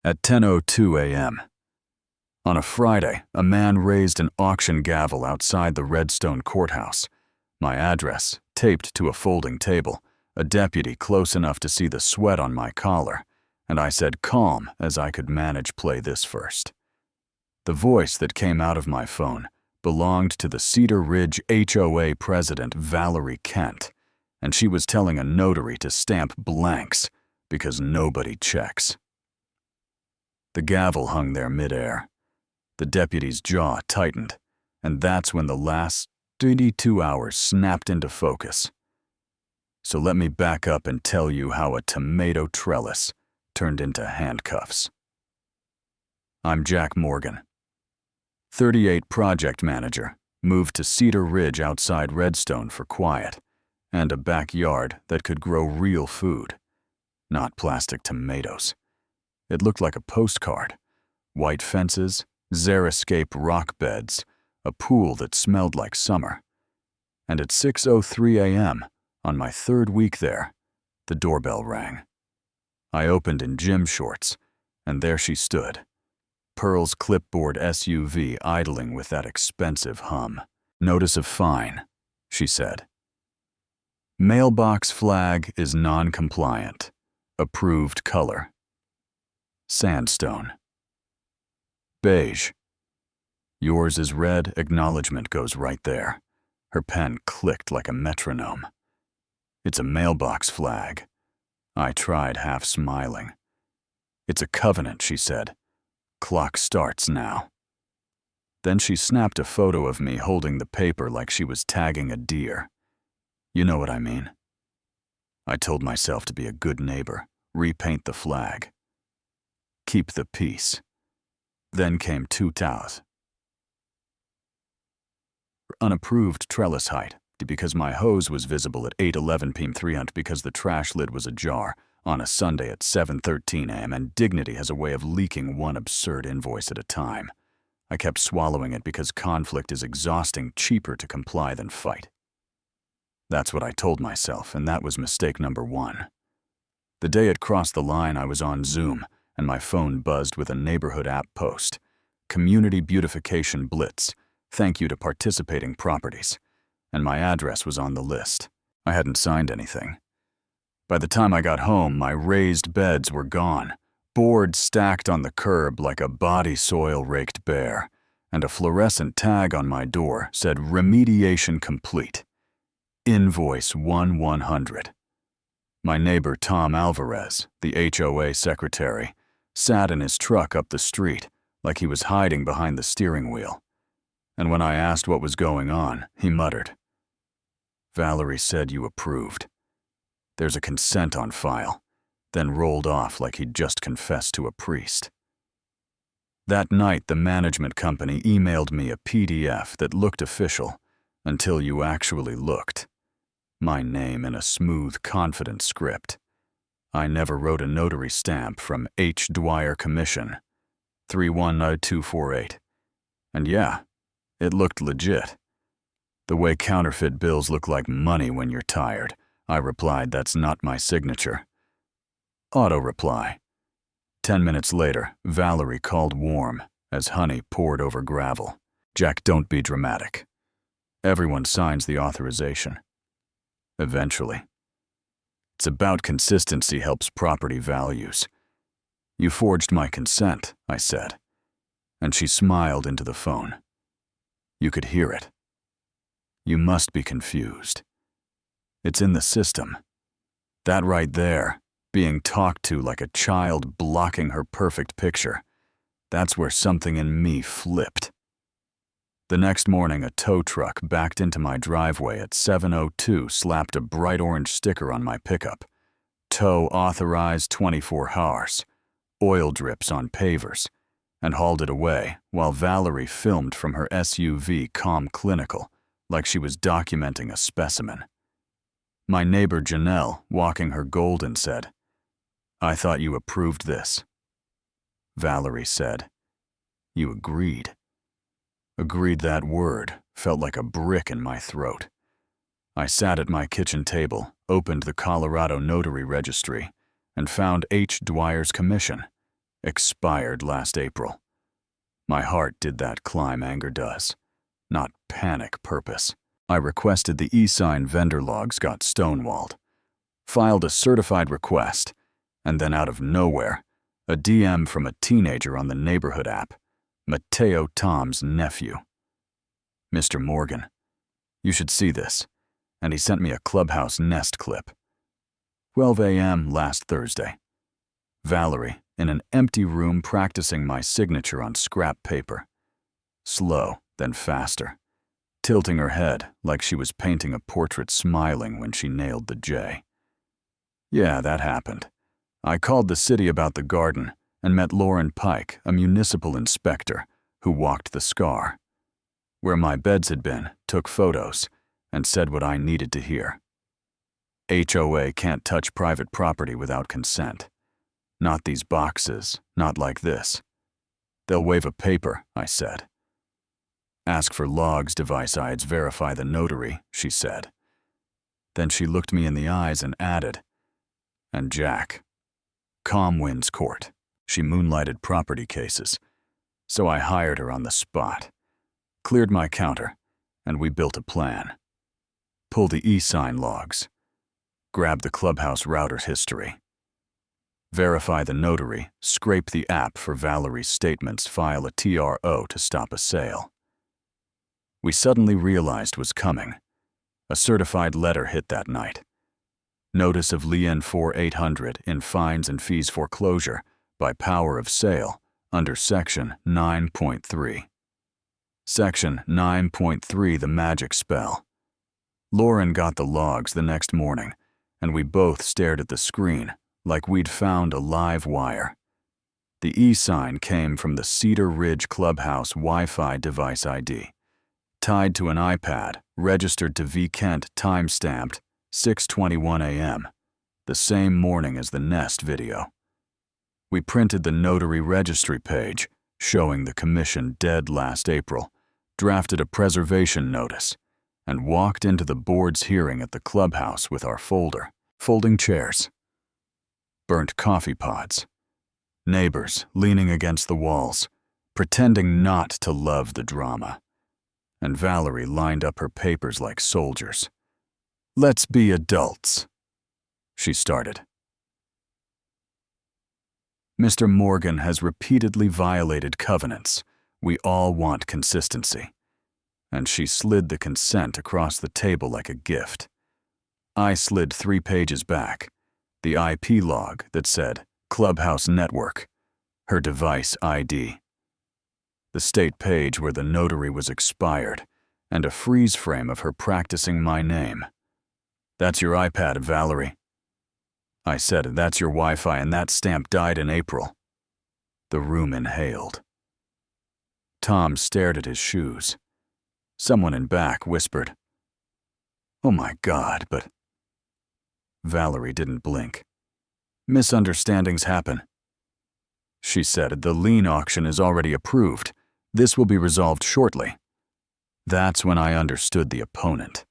At 10:02 a.m. On a Friday, a man raised an auction gavel outside the Redstone courthouse. My address, taped to a folding table, a deputy close enough to see the sweat on my collar, and I said calm as I could manage play this first. The voice that came out of my phone belonged to the Cedar Ridge HOA president, Valerie Kent, and she was telling a notary to stamp blanks because nobody checks. The gavel hung there midair. The deputy's jaw tightened, and that's when the last 32 hours snapped into focus. So let me back up and tell you how a tomato trellis turned into handcuffs. I'm Jack Morgan, 38 project manager, moved to Cedar Ridge outside Redstone for quiet and a backyard that could grow real food, not plastic tomatoes. It looked like a postcard. White fences, xeriscape rock beds, a pool that smelled like summer. And at 6:03 a.m., on my third week there, the doorbell rang. I opened in gym shorts, and there she stood, Pearl's clipboard SUV idling with that expensive hum. "Notice of fine," she said. "Mailbox flag is non-compliant. Approved color. Sandstone. Beige. Yours is red, acknowledgement goes right there." Her pen clicked like a metronome. "It's a mailbox flag." I tried, half smiling. "It's a covenant," she said. "Clock starts now." Then she snapped a photo of me holding the paper like she was tagging a deer. You know what I mean. I told myself to be a good neighbor, repaint the flag. Keep the peace. Then came 2 taus. Unapproved trellis height, because my hose was visible at 8:11 p.m. 300 because the trash lid was ajar on a Sunday at 7:13 a.m. and dignity has a way of leaking one absurd invoice at a time. I kept swallowing it because conflict is exhausting, cheaper to comply than fight. That's what I told myself, and that was mistake number 1. The day it crossed the line, I was on Zoom, and my phone buzzed with a neighborhood app post. Community Beautification Blitz. Thank you to participating properties. And my address was on the list. I hadn't signed anything. By the time I got home, my raised beds were gone, boards stacked on the curb like a body soil raked bare, and a fluorescent tag on my door said remediation complete. Invoice 100. My neighbor Tom Alvarez, the HOA secretary, sat in his truck up the street like he was hiding behind the steering wheel. And when I asked what was going on, he muttered, "Valerie said you approved. There's a consent on file," then rolled off like he'd just confessed to a priest. That night, the management company emailed me a PDF that looked official until you actually looked. My name in a smooth, confident script. I never wrote a notary stamp from H. Dwyer Commission, 31248. And yeah, it looked legit. The way counterfeit bills look like money when you're tired, I replied, "That's not my signature." Auto reply. 10 minutes later, Valerie called warm as honey poured over gravel. "Jack, don't be dramatic. Everyone signs the authorization. Eventually. It's about consistency helps property values. You forged my consent," I said, and she smiled into the phone. You could hear it. "You must be confused. It's in the system. That right there, being talked to like a child blocking her perfect picture, that's where something in me flipped." The next morning, a tow truck backed into my driveway at 7:02, slapped a bright orange sticker on my pickup. Tow authorized 24 hours, oil drips on pavers, and hauled it away while Valerie filmed from her SUV calm clinical, like she was documenting a specimen. My neighbor Janelle, walking her golden, said, "I thought you approved this." Valerie said, "You agreed." Agreed, that word felt like a brick in my throat. I sat at my kitchen table, opened the Colorado Notary Registry, and found H. Dwyer's commission, Expired last April. My heart did that climb anger does, not panic purpose. I requested the e-sign vendor logs got stonewalled, filed a certified request, and then out of nowhere, a DM from a teenager on the neighborhood app, Mateo Tom's nephew. Mr. Morgan, you should see this. And he sent me a Clubhouse Nest clip. 12 a.m. last Thursday. Valerie, in an empty room practicing my signature on scrap paper. Slow, then faster, tilting her head like she was painting a portrait, smiling when she nailed the J. Yeah, that happened. I called the city about the garden and met Lauren Pike, a municipal inspector, who walked the scar. Where my beds had been, took photos, and said what I needed to hear. HOA can't touch private property without consent. Not these boxes, not like this. They'll waive a paper, I said. Ask for logs, device IDs, verify the notary, she said. Then she looked me in the eyes and added, and Jack. Calm wins court. She moonlighted property cases. So I hired her on the spot. Cleared my counter, and we built a plan. Pull the e-sign logs. Grab the Clubhouse router's history. Verify the notary, scrape the app for Valerie's statements, file a TRO to stop a sale. We suddenly realized was coming. A certified letter hit that night. Notice of lien 4800 in fines and fees foreclosure by power of sale under Section 9.3. Section 9.3, the magic spell. Lauren got the logs the next morning, and we both stared at the screen like we'd found a live wire. The e-sign came from the Cedar Ridge Clubhouse Wi-Fi device ID, tied to an iPad, registered to V. Kent, time-stamped 6:21 a.m., the same morning as the Nest video. We printed the notary registry page, showing the commission dead last April, drafted a preservation notice, and walked into the board's hearing at the clubhouse with our folder, folding chairs, burnt coffee pods, neighbors leaning against the walls, pretending not to love the drama, and Valerie lined up her papers like soldiers. "Let's be adults," she started. Mr. Morgan has repeatedly violated covenants. We all want consistency. And she slid the consent across the table like a gift. I slid 3 pages back, the IP log that said Clubhouse Network, her device ID, the state page where the notary was expired, and a freeze frame of her practicing my name. "That's your iPad, Valerie." I said, "That's your Wi-Fi, and that stamp died in April." The room inhaled. Tom stared at his shoes. Someone in back whispered, "Oh my God, but..." Valerie didn't blink. "Misunderstandings happen," she said. "The lien auction is already approved. This will be resolved shortly." That's when I understood the opponent.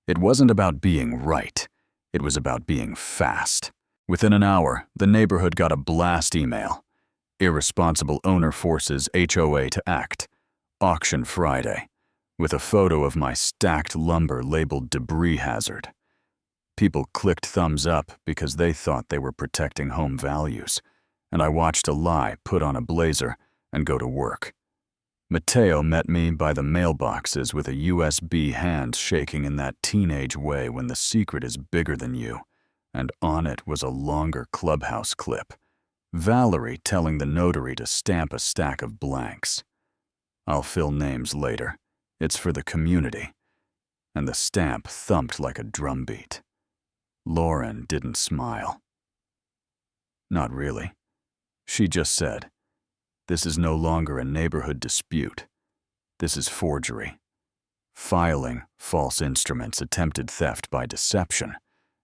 It wasn't about being right. It was about being fast. Within an hour, the neighborhood got a blast email. Irresponsible owner forces HOA to act. Auction Friday, with a photo of my stacked lumber labeled debris hazard. People clicked thumbs up because they thought they were protecting home values, and I watched a lie put on a blazer and go to work. Mateo met me by the mailboxes with a USB, hands shaking in that teenage way when the secret is bigger than you, and on it was a longer Clubhouse clip. Valerie telling the notary to stamp a stack of blanks. I'll fill names later. It's for the community. And the stamp thumped like a drumbeat. Lauren didn't smile. Not really. She just said, "This is no longer a neighborhood dispute. This is forgery. Filing, false instruments, attempted theft by deception.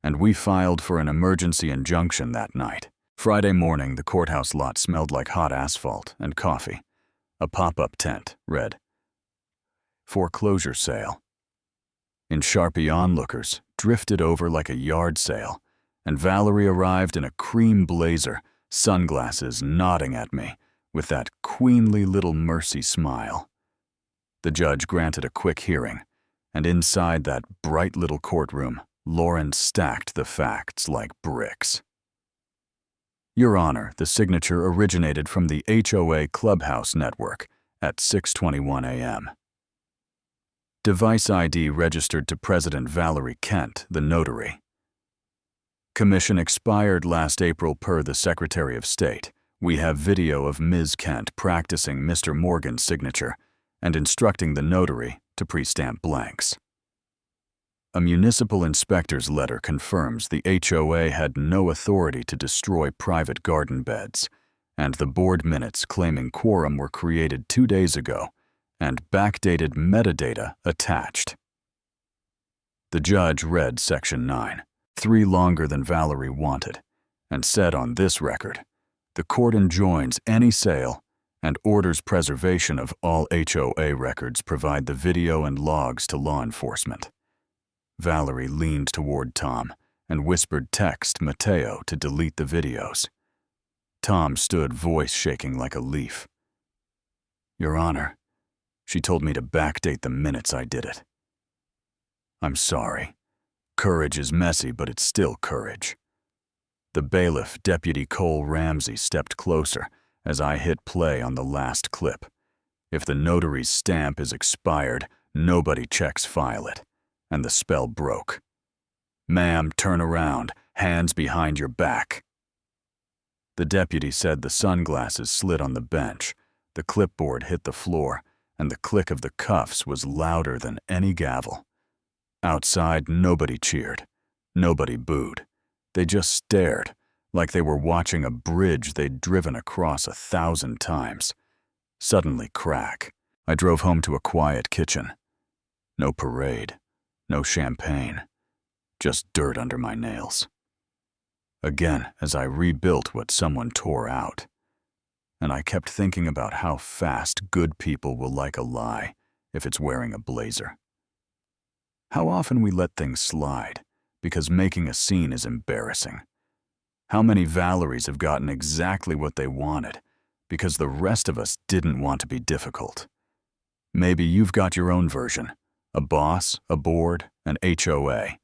And we filed for an emergency injunction that night." Friday morning, the courthouse lot smelled like hot asphalt and coffee. A pop-up tent read, "Foreclosure sale." In Sharpie onlookers, drifted over like a yard sale, and Valerie arrived in a cream blazer sunglasses, nodding at me with that queenly little mercy smile. The judge granted a quick hearing, and inside that bright little courtroom, Lauren stacked the facts like bricks. Your Honor, the signature originated from the HOA Clubhouse network at 6:21 a.m. Device ID registered to President Valerie Kent, the notary. Commission expired last April per the Secretary of State. We have video of Ms. Kent practicing Mr. Morgan's signature and instructing the notary to pre-stamp blanks. A municipal inspector's letter confirms the HOA had no authority to destroy private garden beds, and the board minutes claiming quorum were created 2 days ago and backdated metadata attached. The judge read Section 9, 3 longer than Valerie wanted, and said on this record, the court enjoins any sale and orders preservation of all HOA records, provide the video and logs to law enforcement. Valerie leaned toward Tom and whispered text Mateo to delete the videos. Tom stood, voice shaking like a leaf. Your Honor, she told me to backdate the minutes I did it. I'm sorry. Courage is messy, but it's still courage. The bailiff, Deputy Cole Ramsey, stepped closer as I hit play on the last clip. If the notary's stamp is expired, nobody checks file it. And the spell broke. Ma'am, turn around, hands behind your back. The deputy said the sunglasses slid on the bench, the clipboard hit the floor, and the click of the cuffs was louder than any gavel. Outside, nobody cheered. Nobody booed. They just stared, like they were watching a bridge they'd driven across 1,000 times. Suddenly, crack. I drove home to a quiet kitchen. No parade. No champagne, just dirt under my nails. Again, as I rebuilt what someone tore out. And I kept thinking about how fast good people will like a lie if it's wearing a blazer. How often we let things slide because making a scene is embarrassing. How many Valeries have gotten exactly what they wanted because the rest of us didn't want to be difficult. Maybe you've got your own version. A boss, a board, an HOA.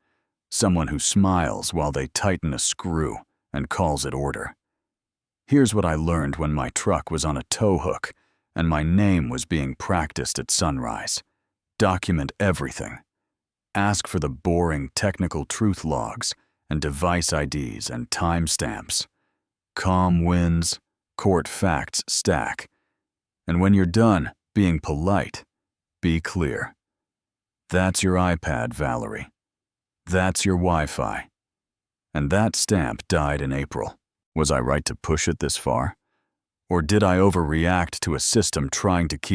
Someone who smiles while they tighten a screw and calls it order. Here's what I learned when my truck was on a tow hook and my name was being practiced at sunrise. Document everything. Ask for the boring technical truth logs and device IDs and timestamps. Calm wins, court facts stack. And when you're done being polite, be clear. That's your iPad, Valerie. That's your Wi-Fi. And that stamp died in April. Was I right to push it this far? Or did I overreact to a system trying to keep